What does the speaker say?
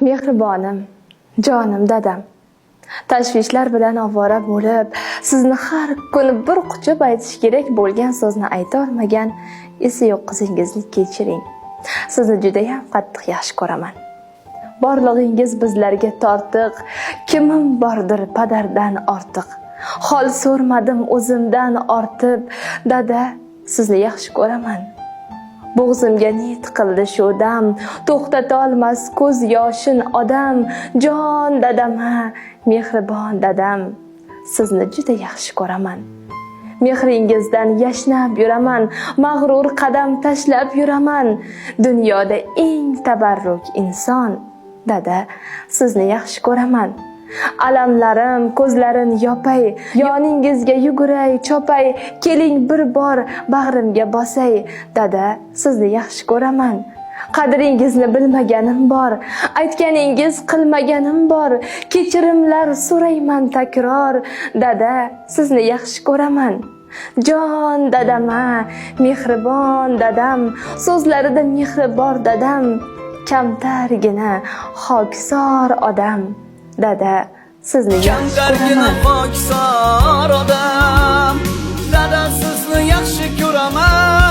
Mehribonim, jonim dadam. Tashvishlar bilan ovora bo'lib, sizni har kuni bir quchib aytish kerak bo'lgan so'zni ayta olmagan esi yo'q qizingizni kechiring. Sizni juda ham qattiq yaxshi ko'raman. Borlig'ingiz bizlarga tortiq, kimim bordir padardan ortiq. Hol so'rmadim o'zimdan ortib, dada, sizni yaxshi ko'raman. Bo'g'zimga ne tiqildi shu dam, to'xtata olmas ko'z yoshin odam. Jon dadam, mehribon dadam, sizni juda yaxshi ko'raman. Mehringizdan yashnab yuraman, mag'rur qadam tashlab yuraman. Dunyoda eng tabarruk inson, dada, sizni yaxshi ko'raman. Alamlarim ko'zlarin yopay, yoningizga yuguray, chopay, keling bir bor bag'rimga bosay, dada, sizni yaxshi ko'raman. Qadringizni bilmaganim bor, aytganingiz qilmaganim bor, kechirimlar so'rayman takror, dada, sizni yaxshi ko'raman. Jon dadam, mehribon dadam, so'zlarida mehri bor dadam, kamtargina xokisor odam, dada, sizni yaxshi ko'raman. Xokisor odam, dada, sizni yaxshi ko'raman.